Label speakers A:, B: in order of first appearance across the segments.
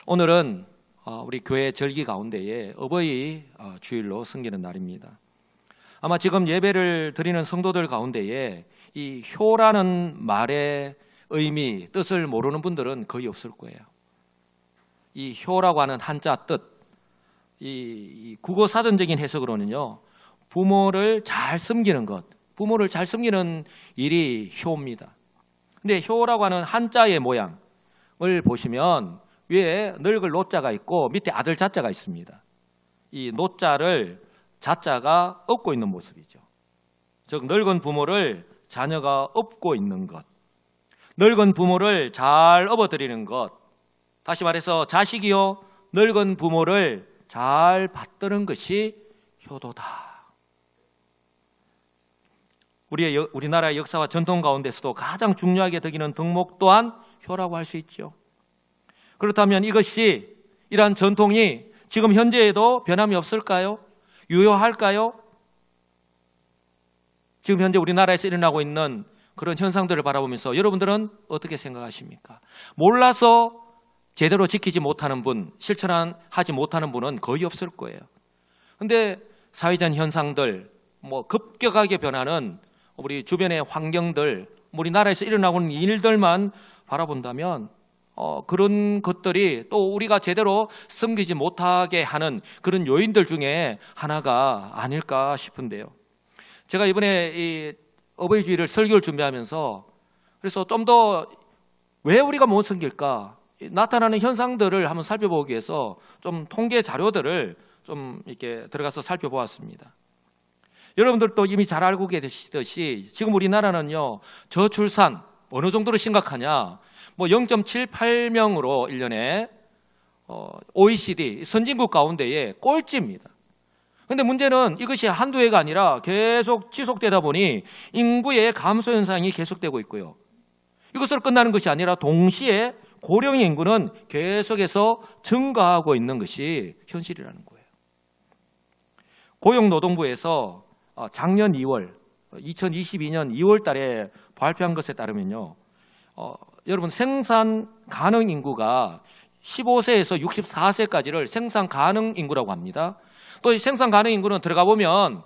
A: 오늘은 우리 교회 절기 가운데에 어버이 주일로 섬기는 날입니다. 아마 지금 예배를 드리는 성도들 가운데에 이 효라는 말의 의미, 뜻을 모르는 분들은 거의 없을 거예요. 이 효라고 하는 한자 뜻, 이 국어 사전적인 해석으로는요, 부모를 잘 섬기는 것, 부모를 잘 섬기는 일이 효입니다. 근데 효라고 하는 한자의 모양을 보시면 위에 늙을 노자가 있고 밑에 아들 자자가 있습니다. 이 노자를 자자가 업고 있는 모습이죠. 즉 늙은 부모를 자녀가 업고 있는 것, 늙은 부모를 잘 업어드리는 것, 다시 말해서 자식이요 늙은 부모를 잘 받드는 것이 효도다. 우리나라의 역사와 전통 가운데서도 가장 중요하게 여기는 덕목 또한 효라고 할 수 있죠. 그렇다면 이러한 전통이 지금 현재에도 변함이 없을까요? 유효할까요? 지금 현재 우리나라에서 일어나고 있는 그런 현상들을 바라보면서 여러분들은 어떻게 생각하십니까? 몰라서 제대로 지키지 못하는 분, 실천하지 못하는 분은 거의 없을 거예요. 그런데 사회적 현상들, 급격하게 변하는 우리 주변의 환경들, 우리나라에서 일어나고 있는 일들만 바라본다면 그런 것들이 또 우리가 제대로 섬기지 못하게 하는 그런 요인들 중에 하나가 아닐까 싶은데요. 제가 이번에 이 어버이 주일을 설교를 준비하면서 그래서 좀 더 왜 우리가 못 섬길까? 나타나는 현상들을 한번 살펴보기 위해서 좀 통계 자료들을 좀 이렇게 들어가서 살펴보았습니다. 여러분들도 이미 잘 알고 계시듯이 지금 우리나라는요, 저출산 어느 정도로 심각하냐? 0.78명으로 1년에 OECD 선진국 가운데에 꼴찌입니다. 그런데 문제는 이것이 한두 해가 아니라 계속 지속되다 보니 인구의 감소 현상이 계속되고 있고요. 이것으로 끝나는 것이 아니라 동시에 고령 인구는 계속해서 증가하고 있는 것이 현실이라는 거예요. 고용노동부에서 작년 2월, 2022년 2월 달에 발표한 것에 따르면요, 여러분 생산 가능 인구가 15세에서 64세까지를 생산 가능 인구라고 합니다. 또 이 생산 가능 인구는 들어가 보면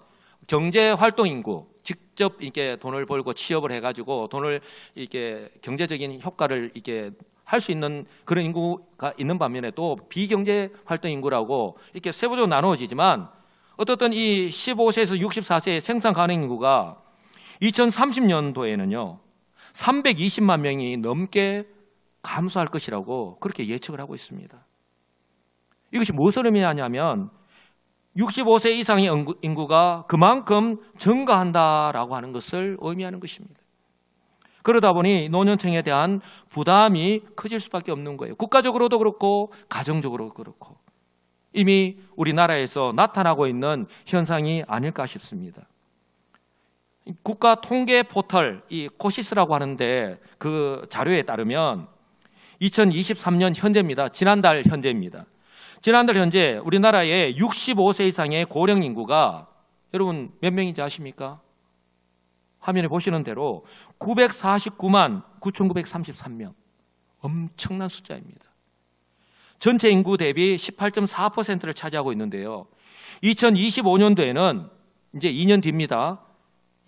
A: 경제 활동 인구, 직접 이렇게 돈을 벌고 취업을 해가지고 돈을 이렇게 경제적인 효과를 이렇게 할 수 있는 그런 인구가 있는 반면에 또 비경제 활동 인구라고 이렇게 세부적으로 나누어지지만 어떻든 이 15세에서 64세의 생산 가능 인구가 2030년도에는요 320만 명이 넘게 감소할 것이라고 그렇게 예측을 하고 있습니다. 이것이 무엇을 의미하냐면 65세 이상의 인구가 그만큼 증가한다라고 하는 것을 의미하는 것입니다. 그러다 보니 노년층에 대한 부담이 커질 수밖에 없는 거예요. 국가적으로도 그렇고 가정적으로도 그렇고 이미 우리나라에서 나타나고 있는 현상이 아닐까 싶습니다. 국가 통계 포털, 이 코시스라고 하는데 그 자료에 따르면 2023년 현재입니다. 지난달 현재입니다. 지난달 현재 우리나라의 65세 이상의 고령 인구가 여러분 몇 명인지 아십니까? 화면에 보시는 대로 949만 9,933명. 엄청난 숫자입니다. 전체 인구 대비 18.4%를 차지하고 있는데요. 2025년도에는 이제 2년 뒤입니다.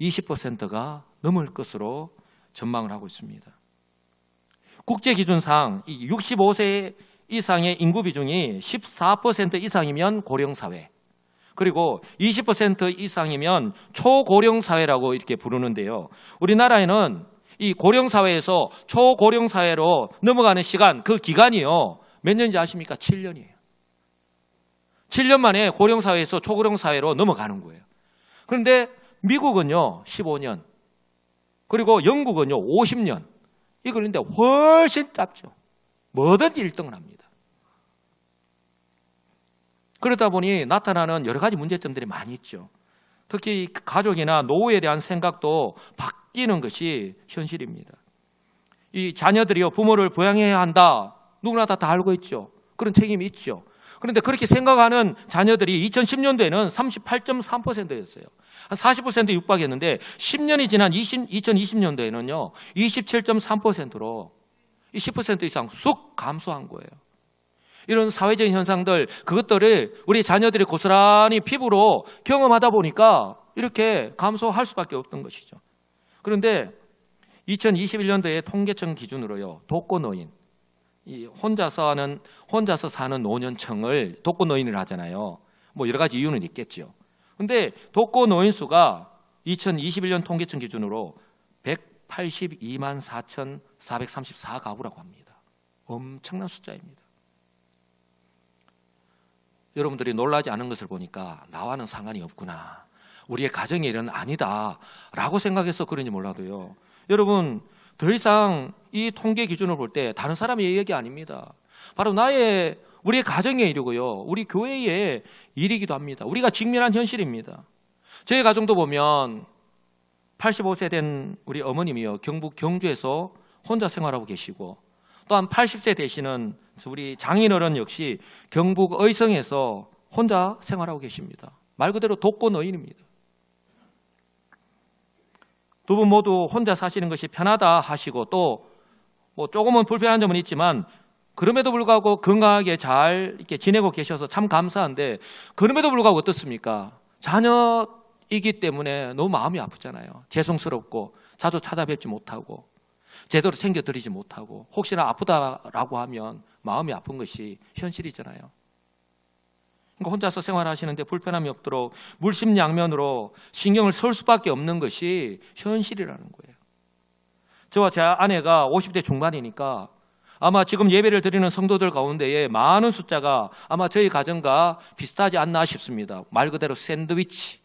A: 20%가 넘을 것으로 전망을 하고 있습니다. 국제기준상 65세 이상의 인구 비중이 14% 이상이면 고령사회, 그리고 20% 이상이면 초고령사회라고 이렇게 부르는데요. 우리나라에는 이 고령사회에서 초고령사회로 넘어가는 시간, 그 기간이요. 몇 년인지 아십니까? 7년이에요. 7년 만에 고령사회에서 초고령사회로 넘어가는 거예요. 그런데 미국은요 15년, 그리고 영국은요 50년. 이걸는데 훨씬 짧죠. 뭐든지 1등을 합니다. 그러다 보니 나타나는 여러 가지 문제점들이 많이 있죠. 특히 가족이나 노후에 대한 생각도 바뀌는 것이 현실입니다. 이 자녀들이요 부모를 부양해야 한다. 누구나 다 알고 있죠. 그런 책임이 있죠. 그런데 그렇게 생각하는 자녀들이 2010년도에는 38.3%였어요. 한 40% 육박했는데 10년이 지난 2020년도에는요 27.3%로 10% 이상 쑥 감소한 거예요. 이런 사회적인 현상들, 그것들을 우리 자녀들이 고스란히 피부로 경험하다 보니까 이렇게 감소할 수밖에 없던 것이죠. 그런데 2021년도에 통계청 기준으로요, 독거노인, 이 혼자서 사는 노년층을 독거노인을 하잖아요. 뭐 여러 가지 이유는 있겠죠. 근데 독거노인 수가 2021년 통계청 기준으로 182만 4,434가구라고 합니다. 엄청난 숫자입니다. 여러분들이 놀라지 않은 것을 보니까 나와는 상관이 없구나, 우리의 가정의 일은 아니다 라고 생각해서 그런지 몰라도요, 여러분 더 이상 이 통계 기준을 볼 때 다른 사람의 얘기 아닙니다. 바로 우리의 가정의 일이고요, 우리 교회의 일이기도 합니다. 우리가 직면한 현실입니다. 저희 가정도 보면 85세 된 우리 어머님이요, 경북 경주에서 혼자 생활하고 계시고, 또한 80세 되시는 우리 장인어른 역시 경북 의성에서 혼자 생활하고 계십니다. 말 그대로 독거노인입니다. 두 분 모두 혼자 사시는 것이 편하다 하시고, 또 뭐 조금은 불편한 점은 있지만 그럼에도 불구하고 건강하게 잘 이렇게 지내고 계셔서 참 감사한데, 그럼에도 불구하고 어떻습니까? 자녀이기 때문에 너무 마음이 아프잖아요. 죄송스럽고 자주 찾아뵙지 못하고 제대로 챙겨드리지 못하고 혹시나 아프다라고 하면 마음이 아픈 것이 현실이잖아요. 그러니까 혼자서 생활하시는데 불편함이 없도록 물심양면으로 신경을 쓸 수밖에 없는 것이 현실이라는 거예요. 저와 제 아내가 50대 중반이니까 아마 지금 예배를 드리는 성도들 가운데에 많은 숫자가 아마 저희 가정과 비슷하지 않나 싶습니다. 말 그대로 샌드위치.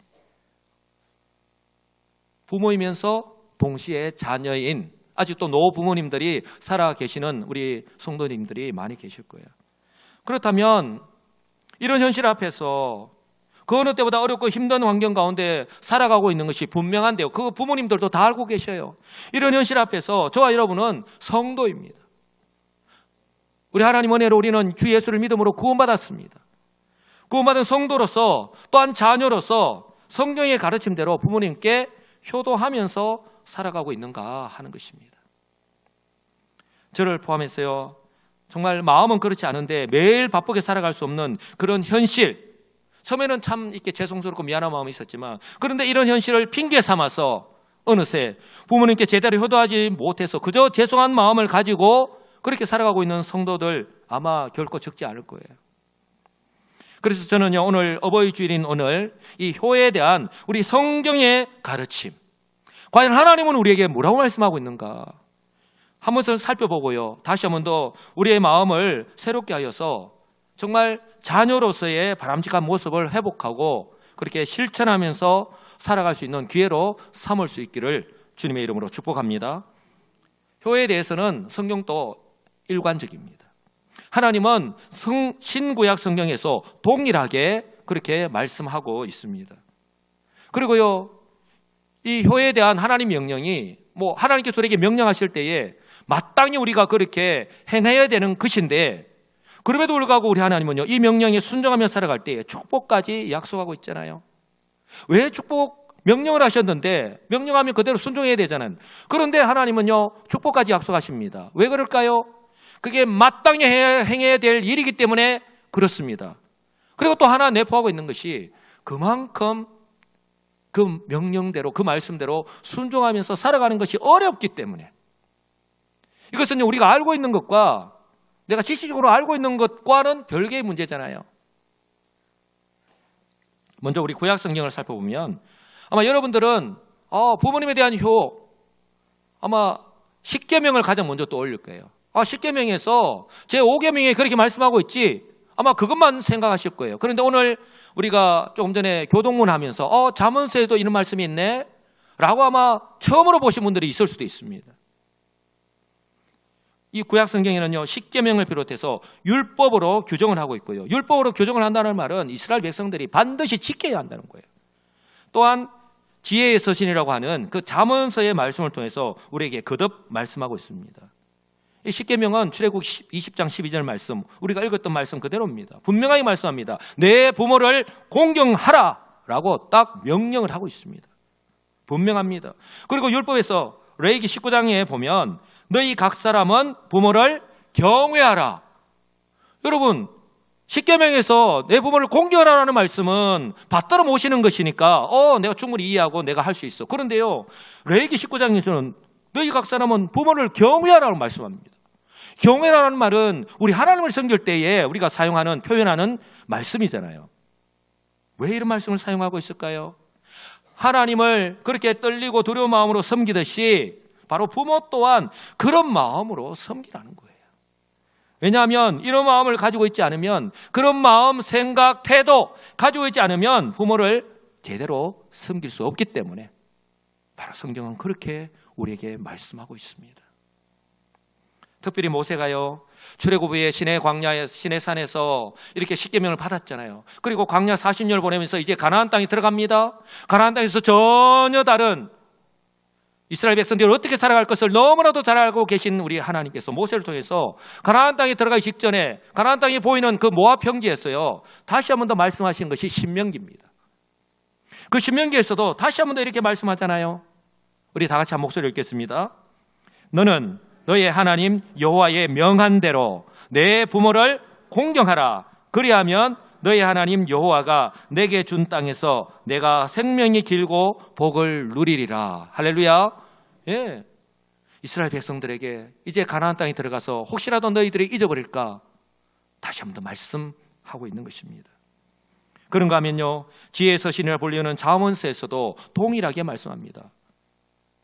A: 부모이면서 동시에 자녀인, 아직도 노부모님들이 살아 계시는 우리 성도님들이 많이 계실 거예요. 그렇다면 이런 현실 앞에서 그 어느 때보다 어렵고 힘든 환경 가운데 살아가고 있는 것이 분명한데요, 그 부모님들도 다 알고 계셔요. 이런 현실 앞에서 저와 여러분은 성도입니다. 우리 하나님 은혜로 우리는 주 예수를 믿음으로 구원받았습니다. 구원받은 성도로서, 또한 자녀로서 성경의 가르침대로 부모님께 효도하면서 살아가고 있는가 하는 것입니다. 저를 포함해서요, 정말 마음은 그렇지 않은데 매일 바쁘게 살아갈 수 없는 그런 현실, 처음에는 참 이렇게 죄송스럽고 미안한 마음이 있었지만, 그런데 이런 현실을 핑계 삼아서 어느새 부모님께 제대로 효도하지 못해서 그저 죄송한 마음을 가지고 그렇게 살아가고 있는 성도들 아마 결코 적지 않을 거예요. 그래서 저는요, 오늘 어버이 주일인 오늘 이 효에 대한 우리 성경의 가르침, 과연 하나님은 우리에게 뭐라고 말씀하고 있는가 한번 살펴보고요, 다시 한번 더 우리의 마음을 새롭게 하여서 정말 자녀로서의 바람직한 모습을 회복하고 그렇게 실천하면서 살아갈 수 있는 기회로 삼을 수 있기를 주님의 이름으로 축복합니다. 효에 대해서는 성경도 일관적입니다. 하나님은 신구약 성경에서 동일하게 그렇게 말씀하고 있습니다. 그리고요, 이 효에 대한 하나님 명령이 하나님께서 우리에게 명령하실 때에 마땅히 우리가 그렇게 행해야 되는 것인데, 그럼에도 불구하고 우리 하나님은요, 이 명령에 순종하며 살아갈 때에 축복까지 약속하고 있잖아요. 왜 축복 명령을 하셨는데 명령하면 그대로 순종해야 되잖아요. 그런데 하나님은요, 축복까지 약속하십니다. 왜 그럴까요? 그게 마땅히 행해야 될 일이기 때문에 그렇습니다. 그리고 또 하나 내포하고 있는 것이 그만큼 그 명령대로, 그 말씀대로 순종하면서 살아가는 것이 어렵기 때문에, 이것은 우리가 알고 있는 것과 내가 지식적으로 알고 있는 것과는 별개의 문제잖아요. 먼저 우리 구약 성경을 살펴보면 아마 여러분들은 부모님에 대한 효, 아마 십계명을 가장 먼저 떠올릴 거예요. 십계명에서 제5계명에 그렇게 말씀하고 있지, 아마 그것만 생각하실 거예요. 그런데 오늘 우리가 조금 전에 교동문 하면서 잠언서에도 이런 말씀이 있네 라고 아마 처음으로 보신 분들이 있을 수도 있습니다. 이 구약 성경에는요, 십계명을 비롯해서 율법으로 규정을 하고 있고요, 율법으로 규정을 한다는 말은 이스라엘 백성들이 반드시 지켜야 한다는 거예요. 또한 지혜의 서신이라고 하는 그 잠언서의 말씀을 통해서 우리에게 거듭 말씀하고 있습니다. 이 십계명은 출애굽 20장 12절 말씀, 우리가 읽었던 말씀 그대로입니다. 분명하게 말씀합니다. 내 부모를 공경하라 라고 딱 명령을 하고 있습니다. 분명합니다. 그리고 율법에서 레위기 19장에 보면 너희 각 사람은 부모를 경외하라. 여러분, 십계명에서 내 부모를 공경하라는 말씀은 받들어 모시는 것이니까 내가 충분히 이해하고 내가 할 수 있어. 그런데요, 레위기 19장에서는 너희 각 사람은 부모를 경외하라고 말씀합니다. 경외라는 말은 우리 하나님을 섬길 때에 우리가 사용하는, 표현하는 말씀이잖아요. 왜 이런 말씀을 사용하고 있을까요? 하나님을 그렇게 떨리고 두려운 마음으로 섬기듯이 바로 부모 또한 그런 마음으로 섬기라는 거예요. 왜냐하면 이런 마음을 가지고 있지 않으면, 그런 마음, 생각, 태도 가지고 있지 않으면 부모를 제대로 섬길 수 없기 때문에 바로 성경은 그렇게 우리에게 말씀하고 있습니다. 특별히 모세가요, 출애굽 후에 시내 광야에, 시내산에서 이렇게 십계명을 받았잖아요. 그리고 광야 40년을 보내면서 이제 가나안 땅에 들어갑니다. 가나안 땅에서 전혀 다른 이스라엘 백성들이 어떻게 살아갈 것을 너무나도 잘 알고 계신 우리 하나님께서 모세를 통해서 가나안 땅에 들어가기 직전에 가나안 땅에 보이는 그 모압 평지에서요, 다시 한 번 더 말씀하신 것이 신명기입니다. 그 신명기에서도 다시 한 번 더 이렇게 말씀하잖아요. 우리 다 같이 한 목소리를 읽겠습니다. 너는 너의 하나님 여호와의 명한 대로 내 부모를 공경하라. 그리하면 너의 하나님 여호와가 내게 준 땅에서 내가 생명이 길고 복을 누리리라. 할렐루야. 예. 이스라엘 백성들에게 이제 가나안 땅에 들어가서 혹시라도 너희들이 잊어버릴까 다시 한 번 더 말씀하고 있는 것입니다. 그런가 하면요, 지혜의 서신이라 불리는 잠언서에서도 동일하게 말씀합니다.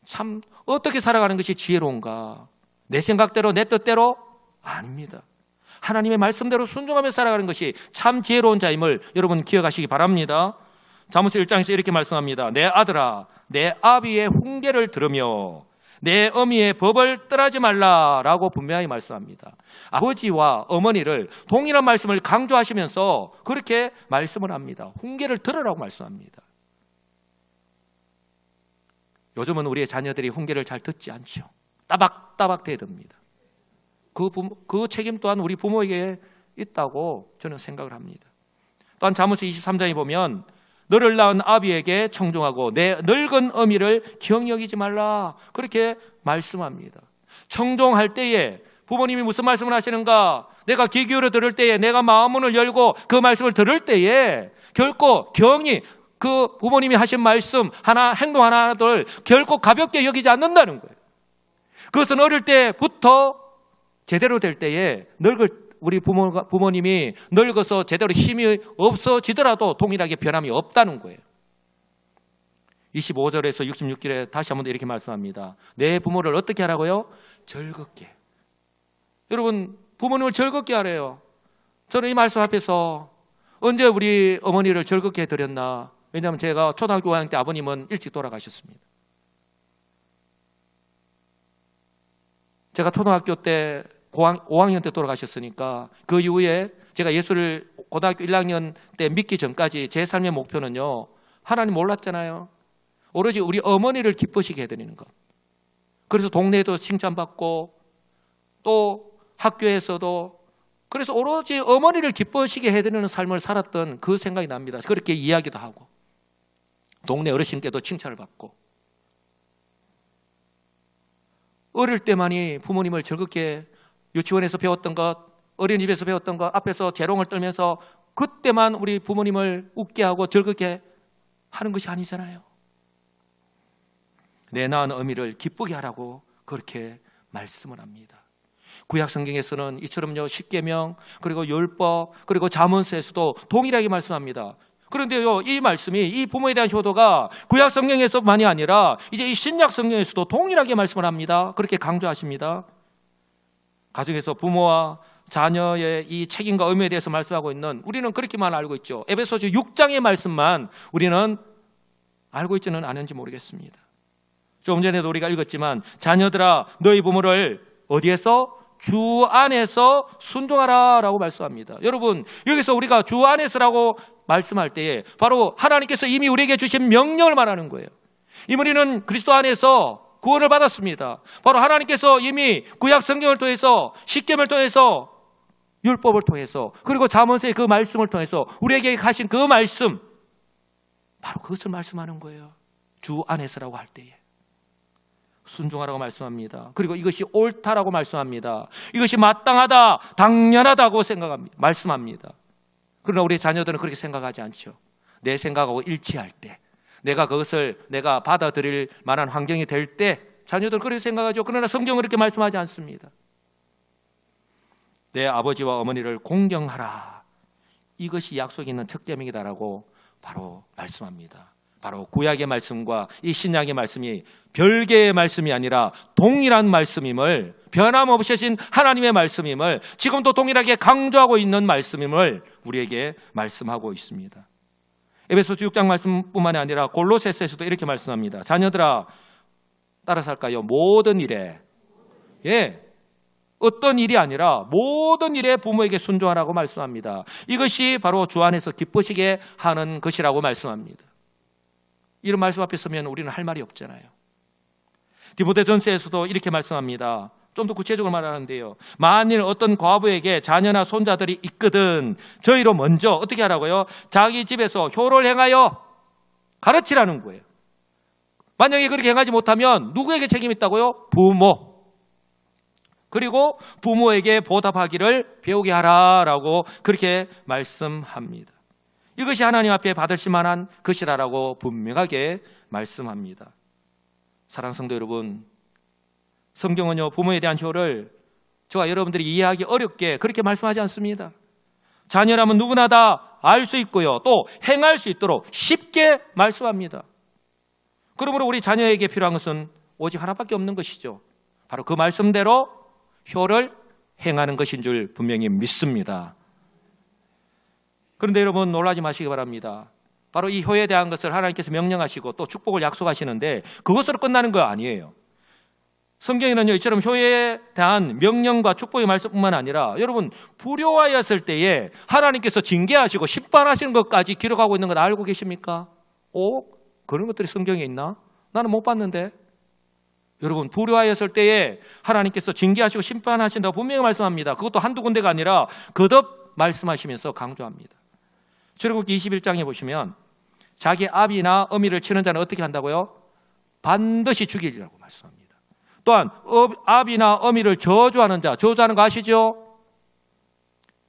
A: 참 어떻게 살아가는 것이 지혜로운가? 내 생각대로, 내 뜻대로? 아닙니다. 하나님의 말씀대로 순종하며 살아가는 것이 참 지혜로운 자임을 여러분 기억하시기 바랍니다. 잠언서 1장에서 이렇게 말씀합니다. 내 아들아, 내 아비의 훈계를 들으며 내 어미의 법을 떠나지 말라라고 분명히 말씀합니다. 아버지와 어머니를 동일한 말씀을 강조하시면서 그렇게 말씀을 합니다. 훈계를 들으라고 말씀합니다. 요즘은 우리의 자녀들이 훈계를 잘 듣지 않죠. 따박따박 대듭니다. 그 책임 또한 우리 부모에게 있다고 저는 생각을 합니다. 또한 잠언서 23장에 보면 너를 낳은 아비에게 청종하고 내 늙은 어미를 경여기지 말라 그렇게 말씀합니다. 청종할 때에 부모님이 무슨 말씀을 하시는가, 내가 귀 기울여 들을 때에, 내가 마음문을 열고 그 말씀을 들을 때에 결코 경이, 그 부모님이 하신 말씀 하나, 행동 하나를 결코 가볍게 여기지 않는다는 거예요. 그것은 어릴 때부터 제대로 될 때에 우리 부모님이 늙어서 제대로 힘이 없어지더라도 동일하게 변함이 없다는 거예요. 25절에서 66절에 다시 한번 이렇게 말씀합니다. 내 부모를 어떻게 하라고요? 즐겁게. 여러분, 부모님을 즐겁게 하래요. 저는 이 말씀 앞에서 언제 우리 어머니를 즐겁게 해드렸나? 왜냐하면 제가 초등학교 5학년 때 아버님은 일찍 돌아가셨습니다. 제가 초등학교 때 5학년 때 돌아가셨으니까 그 이후에 제가 예수를 고등학교 1학년 때 믿기 전까지 제 삶의 목표는요, 하나님 몰랐잖아요. 오로지 우리 어머니를 기쁘시게 해드리는 것. 그래서 동네에도 칭찬받고 또 학교에서도, 그래서 오로지 어머니를 기쁘시게 해드리는 삶을 살았던 그 생각이 납니다. 그렇게 이야기도 하고 동네 어르신께도 칭찬을 받고, 어릴 때만이 부모님을 즐겁게 유치원에서 배웠던 것, 어린이집에서 배웠던 것 앞에서 재롱을 떨면서 그때만 우리 부모님을 웃게 하고 즐겁게 하는 것이 아니잖아요. 내 낳은 어미를 기쁘게 하라고 그렇게 말씀을 합니다. 구약 성경에서는 이처럼요, 십계명 그리고 율법 그리고 잠언서에서도 동일하게 말씀합니다. 그런데요, 이 말씀이, 이 부모에 대한 효도가 구약 성경에서만이 아니라 이제 이 신약 성경에서도 동일하게 말씀을 합니다. 그렇게 강조하십니다. 가정에서 부모와 자녀의 이 책임과 의무에 대해서 말씀하고 있는, 우리는 그렇게만 알고 있죠. 에베소서 6장의 말씀만 우리는 알고 있지는 않은지 모르겠습니다. 조금 전에도 우리가 읽었지만 자녀들아 너희 부모를 어디에서? 주 안에서 순종하라 라고 말씀합니다. 여러분, 여기서 우리가 주 안에서라고 말씀할 때에 바로 하나님께서 이미 우리에게 주신 명령을 말하는 거예요. 우리는 그리스도 안에서 구원을 받았습니다. 바로 하나님께서 이미 구약 성경을 통해서, 십계명을 통해서, 율법을 통해서, 그리고 잠언서의 그 말씀을 통해서 우리에게 하신 그 말씀, 바로 그것을 말씀하는 거예요. 주 안에서라고 할 때에 순종하라고 말씀합니다. 그리고 이것이 옳다라고 말씀합니다. 이것이 마땅하다, 당연하다고 말씀합니다. 그러나 우리 자녀들은 그렇게 생각하지 않죠. 내 생각하고 일치할 때, 내가 그것을 내가 받아들일 만한 환경이 될 때 자녀들은 그렇게 생각하죠. 그러나 성경은 그렇게 말씀하지 않습니다. 내 아버지와 어머니를 공경하라. 이것이 약속이 있는 척점이다라고 바로 말씀합니다. 바로 구약의 말씀과 이 신약의 말씀이 별개의 말씀이 아니라 동일한 말씀임을, 변함없이 하신 하나님의 말씀임을, 지금도 동일하게 강조하고 있는 말씀임을 우리에게 말씀하고 있습니다. 에베소서 6장 말씀뿐만 아니라 골로새서에서도 이렇게 말씀합니다. 자녀들아, 따라서 할까요? 모든 일에, 어떤 일이 아니라 모든 일에 부모에게 순종하라고 말씀합니다. 이것이 바로 주 안에서 기쁘시게 하는 것이라고 말씀합니다. 이런 말씀 앞에 서면 우리는 할 말이 없잖아요. 디모데전서에서도 이렇게 말씀합니다. 좀 더 구체적으로 말하는데요. 만일 어떤 과부에게 자녀나 손자들이 있거든 저희로 먼저 어떻게 하라고요? 자기 집에서 효를 행하여 가르치라는 거예요. 만약에 그렇게 행하지 못하면 누구에게 책임이 있다고요? 부모. 그리고 부모에게 보답하기를 배우게 하라라고 그렇게 말씀합니다. 이것이 하나님 앞에 받으실 만한 것이라고 분명하게 말씀합니다. 사랑하는 성도 여러분, 성경은요, 부모에 대한 효를 저와 여러분들이 이해하기 어렵게 그렇게 말씀하지 않습니다. 자녀라면 누구나 다 알 수 있고요, 또 행할 수 있도록 쉽게 말씀합니다. 그러므로 우리 자녀에게 필요한 것은 오직 하나밖에 없는 것이죠. 바로 그 말씀대로 효를 행하는 것인 줄 분명히 믿습니다. 그런데 여러분 놀라지 마시기 바랍니다. 바로 이 효에 대한 것을 하나님께서 명령하시고 또 축복을 약속하시는데 그것으로 끝나는 거 아니에요. 성경에는요, 이처럼 효에 대한 명령과 축복의 말씀뿐만 아니라 여러분 불효하였을 때에 하나님께서 징계하시고 심판하시는 것까지 기록하고 있는 걸 알고 계십니까? 그런 것들이 성경에 있나? 나는 못 봤는데. 여러분 불효하였을 때에 하나님께서 징계하시고 심판하신다고 분명히 말씀합니다. 그것도 한두 군데가 아니라 거듭 말씀하시면서 강조합니다. 출애굽기 21장에 보시면 자기 아비나 어미를 치는 자는 어떻게 한다고요? 반드시 죽이라고 말씀합니다. 또한 아비나 어미를 저주하는 자, 저주하는 거 아시죠?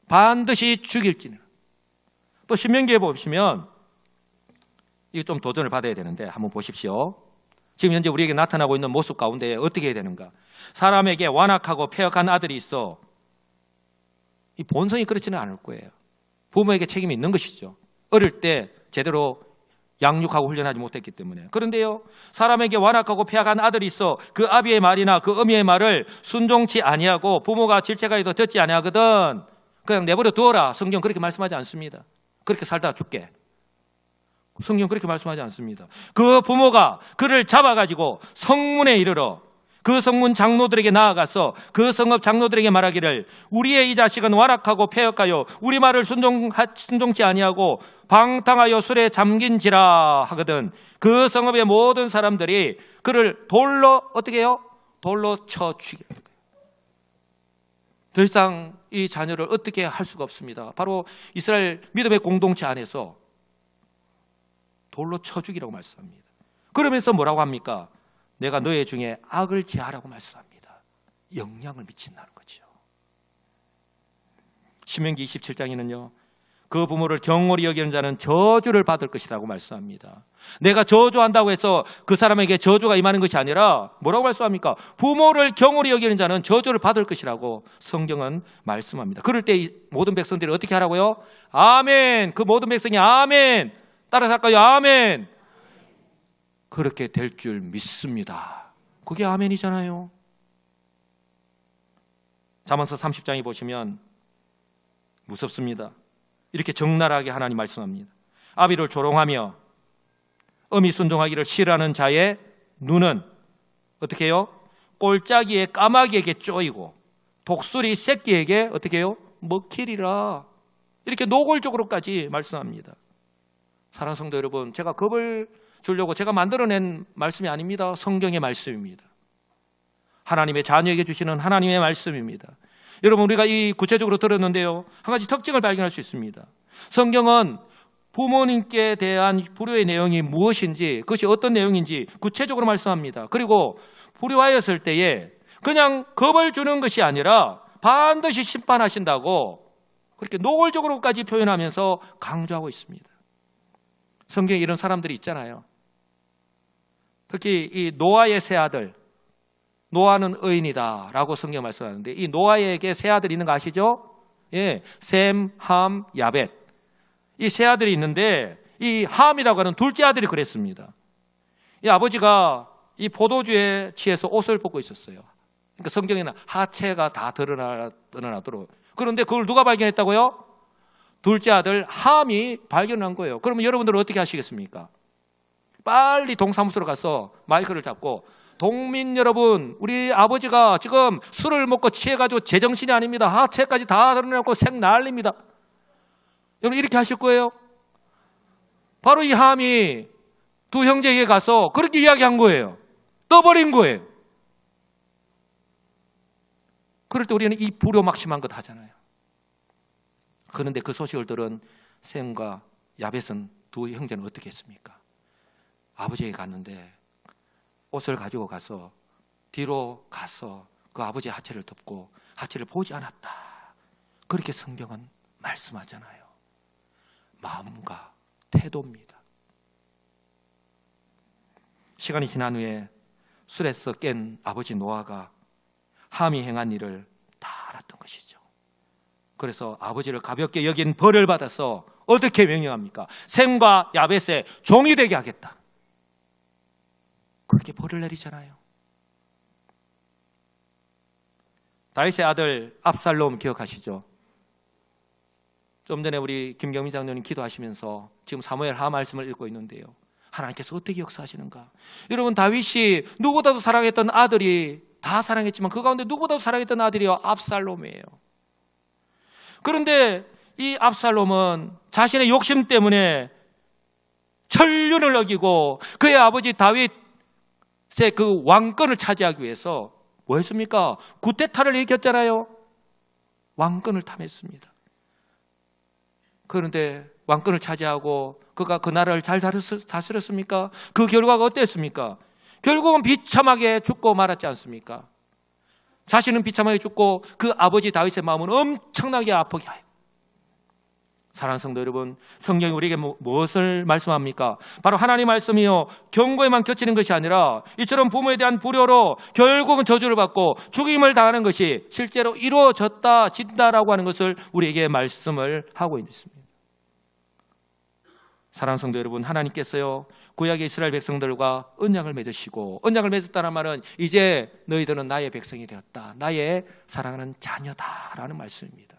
A: 반드시 죽일지는. 또 신명기에 보시면 이거 좀 도전을 받아야 되는데 한번 보십시오. 지금 현재 우리에게 나타나고 있는 모습 가운데 어떻게 해야 되는가? 사람에게 완악하고 폐역한 아들이 있어. 이 본성이 그렇지는 않을 거예요. 부모에게 책임이 있는 것이죠. 어릴 때 제대로 양육하고 훈련하지 못했기 때문에. 그런데요, 사람에게 완악하고 폐역한 아들이 있어 그 아비의 말이나 그 어미의 말을 순종치 아니하고 부모가 질책하여도 듣지 아니하거든 그냥 내버려 두어라. 성경 그렇게 말씀하지 않습니다. 그렇게 살다가 죽게. 성경 그렇게 말씀하지 않습니다. 그 부모가 그를 잡아가지고 성문에 이르러 그 성문 장로들에게 나아가서 그 성읍 장로들에게 말하기를 우리의 이 자식은 완악하고 폐역하여 우리 말을 순종치 아니하고 방탕하여 술에 잠긴지라 하거든 그 성읍의 모든 사람들이 그를 돌로 어떻게 해요? 돌로 쳐 죽이는 거예요. 더 이상 이 자녀를 어떻게 할 수가 없습니다. 바로 이스라엘 믿음의 공동체 안에서 돌로 쳐 죽이라고 말씀합니다. 그러면서 뭐라고 합니까? 내가 너의 중에 악을 제하라고 말씀합니다. 영향을 미친다는 거죠. 신명기 27장에는요. 그 부모를 경홀히 여기는 자는 저주를 받을 것이라고 말씀합니다. 내가 저주한다고 해서 그 사람에게 저주가 임하는 것이 아니라 뭐라고 말씀합니까? 부모를 경홀히 여기는 자는 저주를 받을 것이라고 성경은 말씀합니다. 그럴 때 이 모든 백성들이 어떻게 하라고요? 아멘. 그 모든 백성이 아멘. 따라서 할까요? 아멘. 그렇게 될 줄 믿습니다. 그게 아멘이잖아요. 잠언서 30장에 보시면 무섭습니다. 이렇게 적나라하게 하나님 말씀합니다. 아비를 조롱하며 어미 순종하기를 싫어하는 자의 눈은 어떻게 해요? 꼴짜기의 까마귀에게 쪼이고 독수리 새끼에게 어떻게 해요? 먹히리라. 이렇게 노골적으로까지 말씀합니다. 사랑하는 성도 여러분, 제가 겁을 주려고 제가 만들어낸 말씀이 아닙니다. 성경의 말씀입니다. 하나님의 자녀에게 주시는 하나님의 말씀입니다. 여러분 우리가 이 구체적으로 들었는데요. 한 가지 특징을 발견할 수 있습니다. 성경은 부모님께 대한 불효의 내용이 무엇인지 그것이 어떤 내용인지 구체적으로 말씀합니다. 그리고 불효하였을 때에 그냥 겁을 주는 것이 아니라 반드시 심판하신다고 그렇게 노골적으로까지 표현하면서 강조하고 있습니다. 성경에 이런 사람들이 있잖아요. 특히 이 노아의 세 아들, 노아는 의인이다라고 성경 말씀하는데 이 노아에게 세 아들이 있는 거 아시죠? 예, 셈, 함, 야벳. 이 세 아들이 있는데 이 함이라고 하는 둘째 아들이 그랬습니다. 이 아버지가 이 포도주에 취해서 옷을 벗고 있었어요. 그러니까 성경에는 하체가 다 드러나도록. 그런데 그걸 누가 발견했다고요? 둘째 아들 함이 발견한 거예요. 그러면 여러분들은 어떻게 하시겠습니까? 빨리 동사무소로 가서 마이크를 잡고 동민 여러분, 우리 아버지가 지금 술을 먹고 취해가지고 제정신이 아닙니다. 하체까지 다 드러내고 색 난립니다. 여러분 이렇게 하실 거예요? 바로 이 함이 두 형제에게 가서 그렇게 이야기한 거예요. 떠버린 거예요. 그럴 때 우리는 이 불효막심한 것 하잖아요. 그런데 그 소식을 들은 셈과 야벳은 두 형제는 어떻게 했습니까? 아버지에게 갔는데 옷을 가지고 가서 뒤로 가서 그 아버지의 하체를 덮고 하체를 보지 않았다. 그렇게 성경은 말씀하잖아요. 마음과 태도입니다. 시간이 지난 후에 술에서 깬 아버지 노아가 함이 행한 일을 다 알았던 것이죠. 그래서 아버지를 가볍게 여긴 벌을 받아서 어떻게 명령합니까? 셈과 야벳의 종이 되게 하겠다. 그렇게 벌을 내리잖아요. 다윗의 아들 압살롬 기억하시죠? 좀 전에 우리 김경민 장로님 기도하시면서 지금 사무엘 하 말씀을 읽고 있는데요. 하나님께서 어떻게 역사하시는가? 여러분 다윗이 누구보다도 사랑했던 아들이 다 사랑했지만 그 가운데 누구보다도 사랑했던 아들이 압살롬이에요. 그런데 이 압살롬은 자신의 욕심 때문에 천륜을 어기고 그의 아버지 다윗의 그 왕권을 차지하기 위해서 뭐 했습니까? 구테타를 일으켰잖아요. 왕권을 탐했습니다. 그런데 왕권을 차지하고 그가 그 나라를 잘 다스렸습니까? 그 결과가 어땠습니까? 결국은 비참하게 죽고 말았지 않습니까? 자신은 비참하게 죽고 그 아버지 다윗의 마음은 엄청나게 아프게 하여. 사랑하는 성도 여러분, 성경이 우리에게 무엇을 말씀합니까? 바로 하나님 말씀이요 경고에만 겹치는 것이 아니라 이처럼 부모에 대한 불효로 결국은 저주를 받고 죽임을 당하는 것이 실제로 이루어졌다라고 하는 것을 우리에게 말씀을 하고 있습니다. 사랑하는 성도 여러분, 하나님께서요 구약의 이스라엘 백성들과 언약을 맺으시고, 언약을 맺었다는 말은 이제 너희들은 나의 백성이 되었다, 나의 사랑하는 자녀다라는 말씀입니다.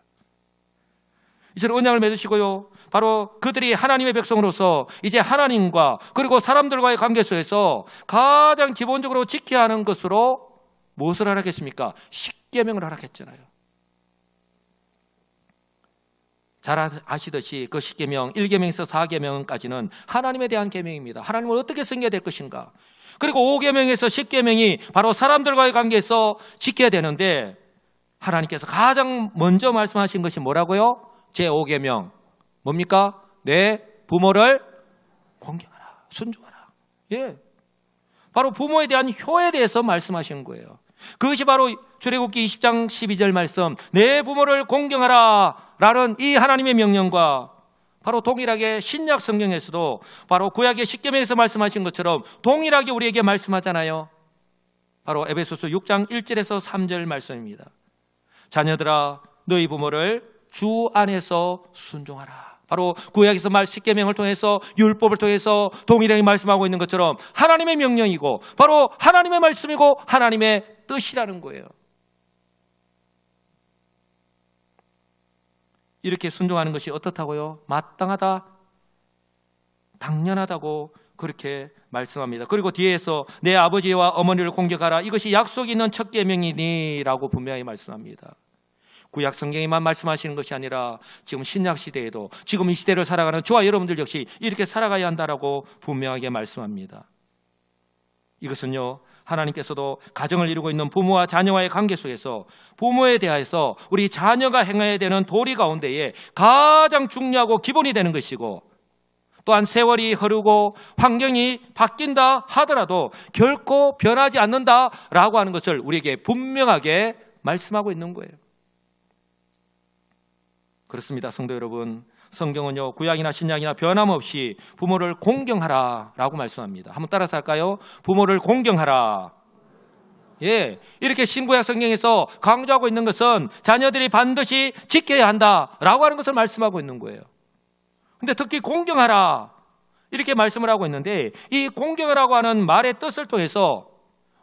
A: 이제 언약을 맺으시고요, 바로 그들이 하나님의 백성으로서 이제 하나님과 그리고 사람들과의 관계 속에서 가장 기본적으로 지켜야 하는 것으로 무엇을 하라겠습니까? 십계명을 하라겠잖아요. 잘 아시듯이 그 십계명 1계명에서 4계명까지는 하나님에 대한 계명입니다. 하나님을 어떻게 섬겨야 될 것인가. 그리고 5계명에서 10계명이 바로 사람들과의 관계에서 지켜야 되는데, 하나님께서 가장 먼저 말씀하신 것이 뭐라고요? 제5계명 뭡니까? 내 부모를 공경하라, 순종하라. 예, 바로 부모에 대한 효에 대해서 말씀하신 거예요. 그것이 바로 출애굽기 20장 12절 말씀, 내 부모를 공경하라 라는 이 하나님의 명령과 바로 동일하게 신약 성경에서도 바로 구약의 십계명에서 말씀하신 것처럼 동일하게 우리에게 말씀하잖아요. 바로 에베소서 6장 1절에서 3절 말씀입니다. 자녀들아 너희 부모를 주 안에서 순종하라. 바로 구약에서 십계명을 통해서, 율법을 통해서 동일하게 말씀하고 있는 것처럼 하나님의 명령이고 바로 하나님의 말씀이고 하나님의 뜻이라는 거예요. 이렇게 순종하는 것이 어떻다고요? 마땅하다, 당연하다고 그렇게 말씀합니다. 그리고 뒤에서 내 아버지와 어머니를 공경하라, 이것이 약속이 있는 첫 계명이니 라고 분명히 말씀합니다. 구약 성경에만 말씀하시는 것이 아니라 지금 신약 시대에도 지금 이 시대를 살아가는 저와 여러분들 역시 이렇게 살아가야 한다라고 분명하게 말씀합니다. 이것은요, 하나님께서도 가정을 이루고 있는 부모와 자녀와의 관계 속에서 부모에 대해서 우리 자녀가 행해야 되는 도리 가운데에 가장 중요하고 기본이 되는 것이고, 또한 세월이 흐르고 환경이 바뀐다 하더라도 결코 변하지 않는다라고 하는 것을 우리에게 분명하게 말씀하고 있는 거예요. 그렇습니다. 성도 여러분, 성경은요, 구약이나 신약이나 변함없이 부모를 공경하라라고 말씀합니다. 한번 따라서 할까요? 부모를 공경하라. 예, 이렇게 신구약 성경에서 강조하고 있는 것은 자녀들이 반드시 지켜야 한다라고 하는 것을 말씀하고 있는 거예요. 근데 특히 공경하라 이렇게 말씀을 하고 있는데, 이 공경하라고 하는 말의 뜻을 통해서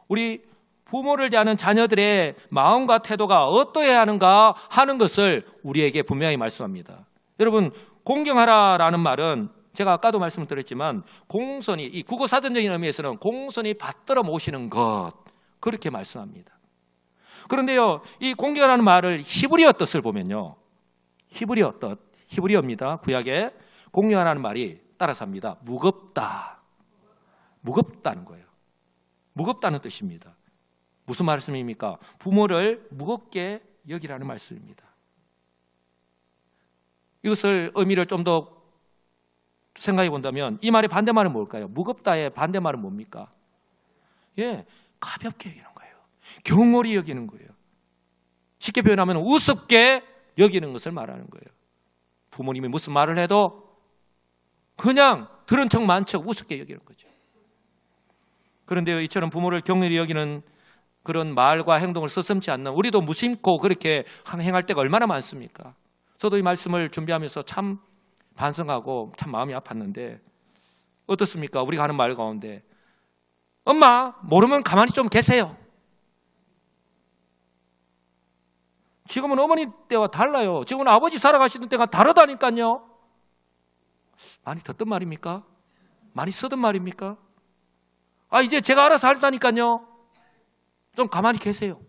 A: 우리 부모를 대하는 자녀들의 마음과 태도가 어떠해야 하는가 하는 것을 우리에게 분명히 말씀합니다. 여러분, 공경하라라는 말은 제가 아까도 말씀을 드렸지만 공손히, 이 국어 사전적인 의미에서는 공손히 받들어 모시는 것, 그렇게 말씀합니다. 그런데요, 이 공경하라는 말을 히브리어 뜻을 보면요, 히브리어 뜻, 히브리어입니다. 구약에 공경하라는 말이 따라서 합니다. 무겁다. 무겁다는 거예요. 무겁다는 뜻입니다. 무슨 말씀입니까? 부모를 무겁게 여기라는 말씀입니다. 이것을 의미를 좀 더 생각해 본다면 이 말의 반대말은 뭘까요? 무겁다의 반대말은 뭡니까? 예, 가볍게 여기는 거예요. 경홀히 여기는 거예요. 쉽게 표현하면 우습게 여기는 것을 말하는 거예요. 부모님이 무슨 말을 해도 그냥 들은 척 만 척 우습게 여기는 거죠. 그런데 이처럼 부모를 경홀히 여기는 그런 말과 행동을 서슴지 않는 우리도 무심코 그렇게 행할 때가 얼마나 많습니까? 저도 이 말씀을 준비하면서 참 반성하고 참 마음이 아팠는데, 어떻습니까? 우리가 하는 말 가운데 엄마 모르면 가만히 좀 계세요. 지금은 어머니 때와 달라요. 지금은 아버지 살아가시는 때가 다르다니까요. 많이 듣던 말입니까? 많이 쓰던 말입니까? 아, 이제 제가 알아서 하다니까요. 좀 가만히 계세요.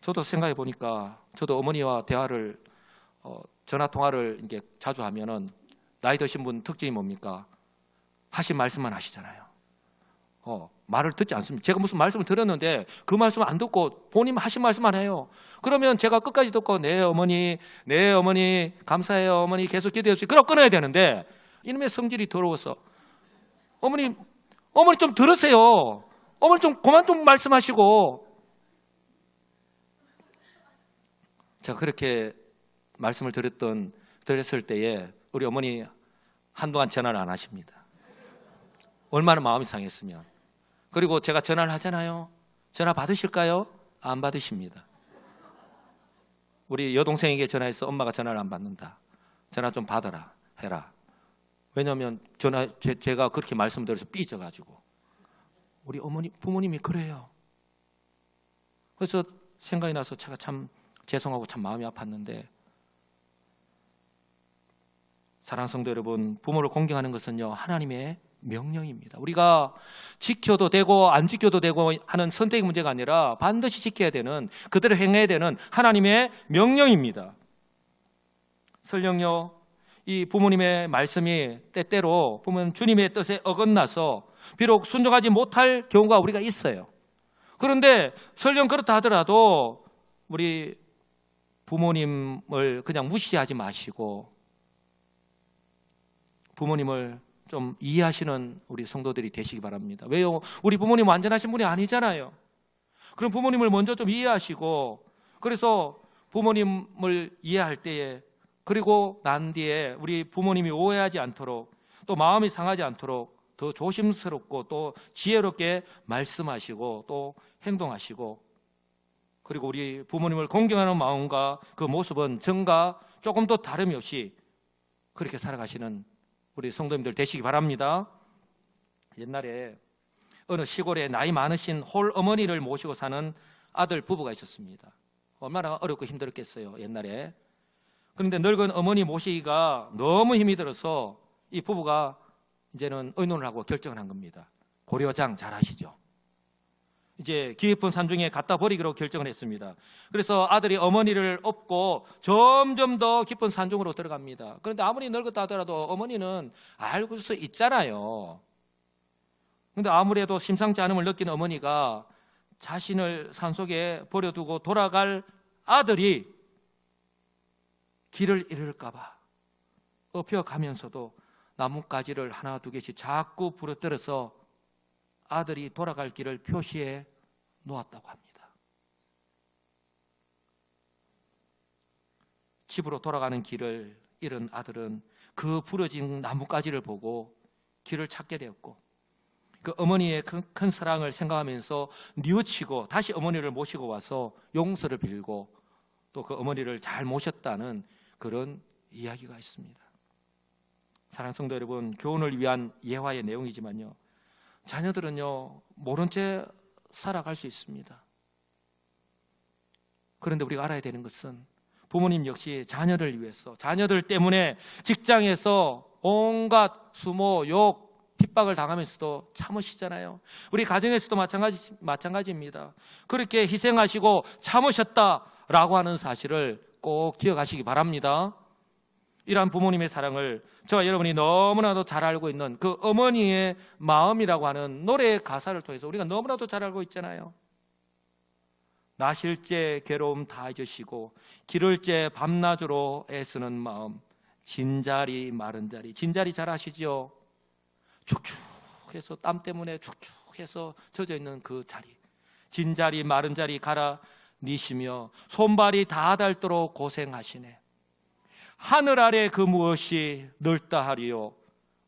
A: 저도 생각해 보니까 저도 어머니와 대화를 전화 통화를 이렇게 자주 하면은 나이 드신 분 특징이 뭡니까? 하신 말씀만 하시잖아요. 말을 듣지 않습니다. 제가 무슨 말씀을 드렸는데 그 말씀을 안 듣고 본인 하신 말씀만 해요. 그러면 제가 끝까지 듣고 네 어머니 감사해요 어머니 계속 기도해 주세요. 그럼 끊어야 되는데 이놈의 성질이 더러워서 어머니 좀 들으세요. 어머니 좀 그만 좀 말씀하시고. 제가 그렇게 말씀을 드렸을 때에 우리 어머니 한동안 전화를 안 하십니다. 얼마나 마음이 상했으면. 그리고 제가 전화를 하잖아요. 전화 받으실까요? 안 받으십니다. 우리 여동생에게 전화해서 엄마가 전화를 안 받는다. 전화 좀 받아라 해라. 왜냐하면 제가 그렇게 말씀드려서 삐져가지고. 우리 부모님이 그래요. 그래서 생각이 나서 제가 참 죄송하고 참 마음이 아팠는데, 사랑하는 성도 여러분, 부모를 공경하는 것은요 하나님의 명령입니다. 우리가 지켜도 되고 안 지켜도 되고 하는 선택의 문제가 아니라 반드시 지켜야 되는, 그대로 행해야 되는 하나님의 명령입니다. 설령요 이 부모님의 말씀이 때때로 보면 주님의 뜻에 어긋나서 비록 순종하지 못할 경우가 우리가 있어요. 그런데 설령 그렇다 하더라도 우리 부모님을 그냥 무시하지 마시고 부모님을 좀 이해하시는 우리 성도들이 되시기 바랍니다. 왜요? 우리 부모님 완전하신 분이 아니잖아요. 그럼 부모님을 먼저 좀 이해하시고, 그래서 부모님을 이해할 때에, 그리고 난 뒤에 우리 부모님이 오해하지 않도록, 또 마음이 상하지 않도록 더 조심스럽고 또 지혜롭게 말씀하시고 또 행동하시고, 그리고 우리 부모님을 공경하는 마음과 그 모습은 전과 조금 더 다름이 없이 그렇게 살아가시는 우리 성도님들 되시기 바랍니다. 옛날에 어느 시골에 나이 많으신 홀 어머니를 모시고 사는 아들 부부가 있었습니다. 얼마나 어렵고 힘들었겠어요, 옛날에. 그런데 늙은 어머니 모시기가 너무 힘이 들어서 이 부부가 이제는 의논을 하고 결정을 한 겁니다. 고려장 잘 아시죠? 이제 깊은 산중에 갖다 버리기로 결정을 했습니다. 그래서 아들이 어머니를 업고 점점 더 깊은 산중으로 들어갑니다. 그런데 아무리 늙었다 하더라도 어머니는 알고 있잖아요. 그런데 아무래도 심상치 않음을 느낀 어머니가 자신을 산속에 버려두고 돌아갈 아들이 길을 잃을까 봐 업혀가면서도 나뭇가지를 하나 두 개씩 자꾸 부러뜨려서 아들이 돌아갈 길을 표시해 놓았다고 합니다. 집으로 돌아가는 길을 잃은 아들은 그 부러진 나뭇가지를 보고 길을 찾게 되었고, 그 어머니의 큰 사랑을 생각하면서 뉘우치고 다시 어머니를 모시고 와서 용서를 빌고 또 그 어머니를 잘 모셨다는 그런 이야기가 있습니다. 사랑하는 성도 여러분, 교훈을 위한 예화의 내용이지만요, 자녀들은요 모른 채 살아갈 수 있습니다. 그런데 우리가 알아야 되는 것은 부모님 역시 자녀를 위해서, 자녀들 때문에 직장에서 온갖 수모, 욕, 핍박을 당하면서도 참으시잖아요. 우리 가정에서도 마찬가지입니다. 그렇게 희생하시고 참으셨다라고 하는 사실을 꼭 기억하시기 바랍니다. 이러한 부모님의 사랑을 저와 여러분이 너무나도 잘 알고 있는 그 어머니의 마음이라고 하는 노래의 가사를 통해서 우리가 너무나도 잘 알고 있잖아요. 나실제 괴로움 다 잊으시고 기를제 밤낮으로 애쓰는 마음, 진자리 마른 자리. 진자리 잘 아시죠? 축축해서 땀 때문에 축축해서 젖어 있는 그 자리, 진자리 마른 자리 갈아 니시며 손발이 다 닳도록 고생하시네. 하늘 아래 그 무엇이 넓다 하리요,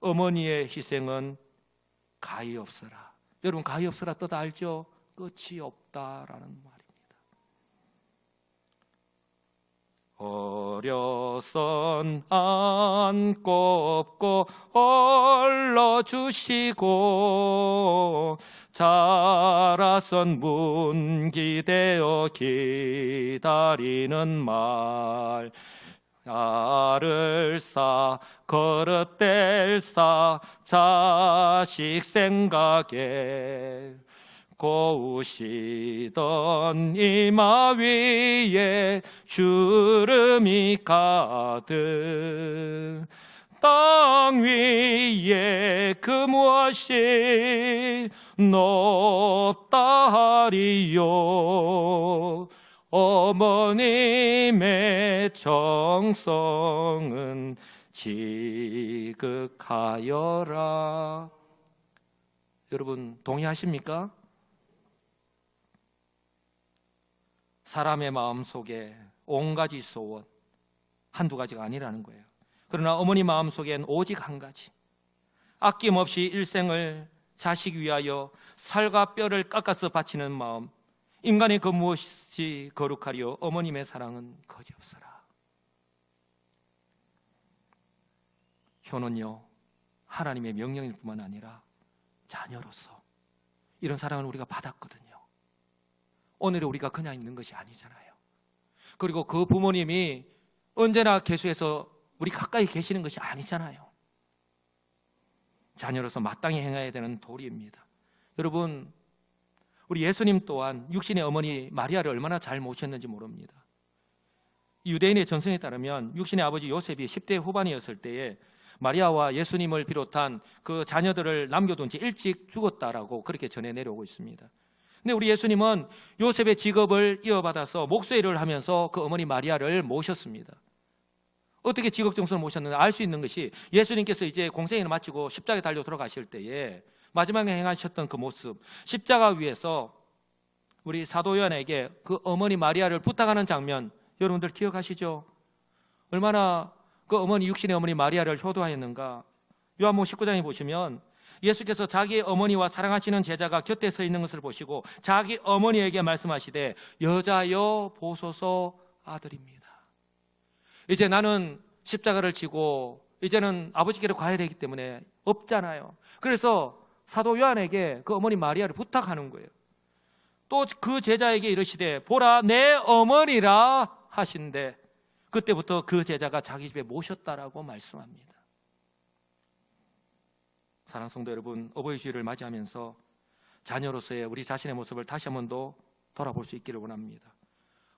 A: 어머니의 희생은 가히 없어라. 여러분, 가히 없어라 뜻 알죠? 끝이 없다라는 말입니다. 어려선 안고 업고 얼러주시고 자라선 문기되어 기다리는 말, 나를 쌓 그릇될 쌓 자식 생각에 고우시던 이마 위에 주름이 가득, 땅 위에 그 무엇이 높다 하리요, 어머님의 정성은 지극하여라. 여러분 동의하십니까? 사람의 마음 속에 온 가지 소원, 한두 가지가 아니라는 거예요. 그러나 어머니 마음 속엔 오직 한 가지, 아낌없이 일생을 자식 위하여 살과 뼈를 깎아서 바치는 마음, 인간의 그 무엇이 거룩하리요, 어머님의 사랑은 거지없어라. 효는요 하나님의 명령일 뿐만 아니라 자녀로서 이런 사랑을 우리가 받았거든요. 오늘의 우리가 그냥 있는 것이 아니잖아요. 그리고 그 부모님이 언제나 계수해서 우리 가까이 계시는 것이 아니잖아요. 자녀로서 마땅히 행해야 되는 도리입니다. 여러분, 우리 예수님 또한 육신의 어머니 마리아를 얼마나 잘 모셨는지 모릅니다. 유대인의 전성에 따르면 육신의 아버지 요셉이 10대 후반이었을 때에 마리아와 예수님을 비롯한 그 자녀들을 남겨둔 채 일찍 죽었다라고 그렇게 전해 내려오고 있습니다. 근데 우리 예수님은 요셉의 직업을 이어받아서 목수 일을 하면서 그 어머니 마리아를 모셨습니다. 어떻게 직업 정성을 모셨는지 알 수 있는 것이, 예수님께서 이제 공생애를 마치고 십자가에 달려 돌아가실 때에 마지막에 행하셨던 그 모습, 십자가 위에서 우리 사도 요한에게 그 어머니 마리아를 부탁하는 장면, 여러분들 기억하시죠? 얼마나 그 어머니, 육신의 어머니 마리아를 효도하였는가. 요한복음 19장에 보시면 예수께서 자기 어머니와 사랑하시는 제자가 곁에 서 있는 것을 보시고 자기 어머니에게 말씀하시되 여자여 보소서 아들입니다. 이제 나는 십자가를 지고 이제는 아버지께로 가야 되기 때문에 없잖아요. 그래서 사도 요한에게 그 어머니 마리아를 부탁하는 거예요. 또 그 제자에게 이르시되 보라 내 어머니라 하신대, 그때부터 그 제자가 자기 집에 모셨다라고 말씀합니다. 사랑하는 성도 여러분, 어버이 주일을 맞이하면서 자녀로서의 우리 자신의 모습을 다시 한 번 더 돌아볼 수 있기를 원합니다.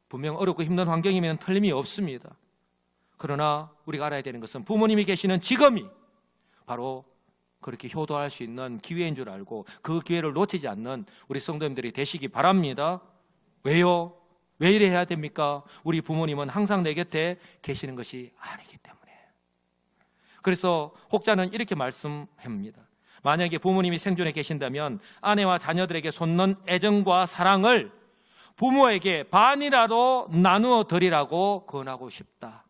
A: 분명 어렵고 힘든 환경이면 틀림이 없습니다. 그러나 우리가 알아야 되는 것은 부모님이 계시는 지금이 바로 그렇게 효도할 수 있는 기회인 줄 알고 그 기회를 놓치지 않는 우리 성도님들이 되시기 바랍니다. 왜요? 왜 이래 해야 됩니까? 우리 부모님은 항상 내 곁에 계시는 것이 아니기 때문에. 그래서 혹자는 이렇게 말씀합니다. 만약에 부모님이 생존해 계신다면 아내와 자녀들에게 솟는 애정과 사랑을 부모에게 반이라도 나누어 드리라고 권하고 싶다.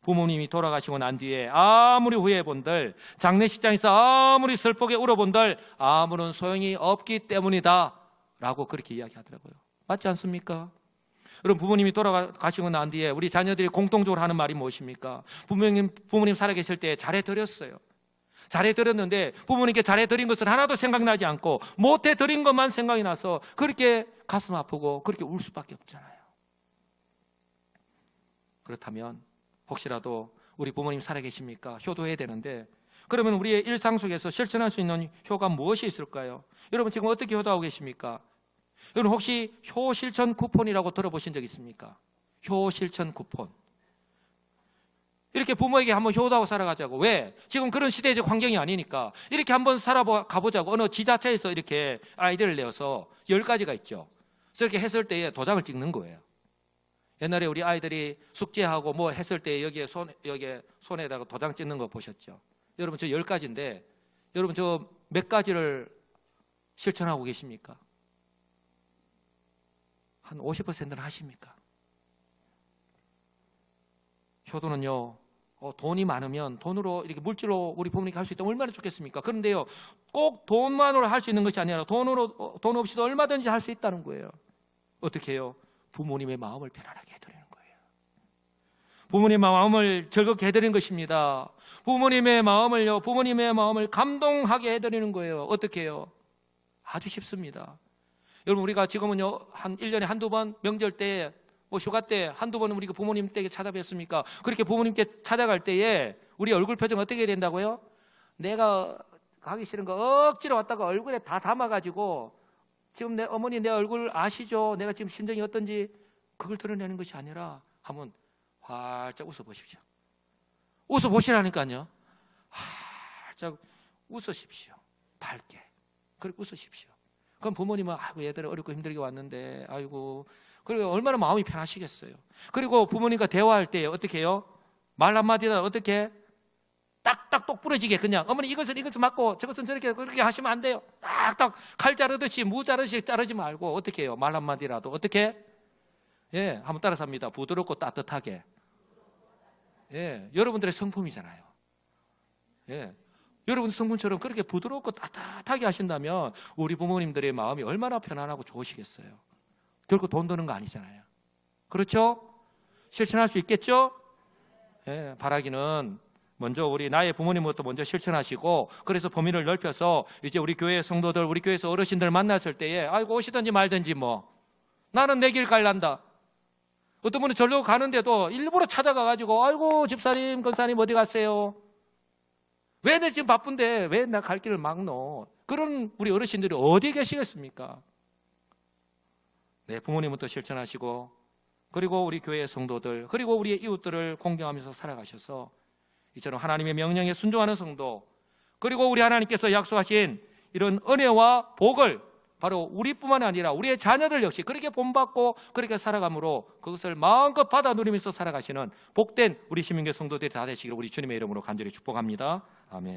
A: 부모님이 돌아가시고 난 뒤에 아무리 후회해본들, 장례식장에서 아무리 슬프게 울어본들 아무런 소용이 없기 때문이다 라고 그렇게 이야기하더라고요. 맞지 않습니까? 여러분, 부모님이 돌아가시고 난 뒤에 우리 자녀들이 공통적으로 하는 말이 무엇입니까? 부모님 살아계실 때 잘해드렸어요. 잘해드렸는데 부모님께 잘해드린 것은 하나도 생각나지 않고 못해드린 것만 생각이 나서 그렇게 가슴 아프고 그렇게 울 수밖에 없잖아요. 그렇다면 혹시라도 우리 부모님 살아계십니까? 효도해야 되는데, 그러면 우리의 일상 속에서 실천할 수 있는 효가 무엇이 있을까요? 여러분, 지금 어떻게 효도하고 계십니까? 여러분, 혹시 효실천 쿠폰이라고 들어보신 적 있습니까? 효실천 쿠폰. 이렇게 부모에게 한번 효도하고 살아가자고. 왜? 지금 그런 시대적 환경이 아니니까. 이렇게 한번 가보자고. 어느 지자체에서 이렇게 아이디어를 내어서 10가지가 있죠. 그렇게 했을 때에 도장을 찍는 거예요. 옛날에 우리 아이들이 숙제하고 뭐 했을 때 여기에 손에다가 도장 찍는 거 보셨죠? 여러분, 저 10가지인데 여러분, 저 몇 가지를 실천하고 계십니까? 한 50%는 하십니까? 효도는요, 돈이 많으면 돈으로 이렇게 물질로 우리 부모님께 할 수 있다면 얼마나 좋겠습니까? 그런데요, 꼭 돈만으로 할 수 있는 것이 아니라 돈 없이도 얼마든지 할 수 있다는 거예요. 어떻게 해요? 부모님의 마음을 편안하게 해드리는 거예요. 부모님의 마음을 즐겁게 해드리는 것입니다. 부모님의 마음을 감동하게 해드리는 거예요. 어떻게 해요? 아주 쉽습니다. 여러분, 우리가 지금은요, 한 1년에 한두 번 명절 때, 뭐 휴가 때 한두 번은 우리가 부모님 댁에 찾아뵙습니까? 그렇게 부모님께 찾아갈 때에 우리 얼굴 표정 어떻게 해야 된다고요? 내가 가기 싫은 거 억지로 왔다가 얼굴에 다 담아가지고 지금 내 어머니 내 얼굴 아시죠? 내가 지금 심정이 어떤지 그걸 드러내는 것이 아니라 한번 활짝 웃어보십시오. 웃어보시라니까요. 활짝 웃으십시오. 밝게. 그렇게 웃으십시오. 그럼 부모님은 아이고 얘들은 어렵고 힘들게 왔는데 아이고, 그리고 얼마나 마음이 편하시겠어요. 그리고 부모님과 대화할 때 어떻게 해요? 말 한마디다 어떻게? 딱딱 똑 부러지게 그냥 어머니 이것은 맞고 저것은 저렇게 그렇게 하시면 안 돼요. 딱딱 칼 자르듯이 무 자르듯이 자르지 말고 어떻게 해요? 말 한마디라도 어떻게? 예, 한번 따라서 합니다. 부드럽고 따뜻하게. 예, 여러분들의 성품이잖아요. 예, 여러분 성품처럼 그렇게 부드럽고 따뜻하게 하신다면 우리 부모님들의 마음이 얼마나 편안하고 좋으시겠어요. 결코 돈 드는 거 아니잖아요. 그렇죠? 실천할 수 있겠죠? 예, 바라기는 먼저 나의 부모님부터 먼저 실천하시고, 그래서 범위를 넓혀서 이제 우리 교회 성도들, 우리 교회에서 어르신들 만났을 때에 아이고 오시든지 말든지 뭐 나는 내 길 갈란다. 어떤 분은 절로 가는데도 일부러 찾아가가지고 아이고 집사님, 권사님 어디 갔어요? 왜 내 지금 바쁜데 왜 나 갈 길을 막노? 그런 우리 어르신들이 어디 계시겠습니까? 네, 부모님부터 실천하시고, 그리고 우리 교회 성도들, 그리고 우리의 이웃들을 공경하면서 살아가셔서 이처럼 하나님의 명령에 순종하는 성도, 그리고 우리 하나님께서 약속하신 이런 은혜와 복을 바로 우리뿐만 아니라 우리의 자녀들 역시 그렇게 본받고 그렇게 살아감으로 그것을 마음껏 받아 누리면서 살아가시는 복된 우리 시민교회 성도들이 다 되시기를 우리 주님의 이름으로 간절히 축복합니다. 아멘.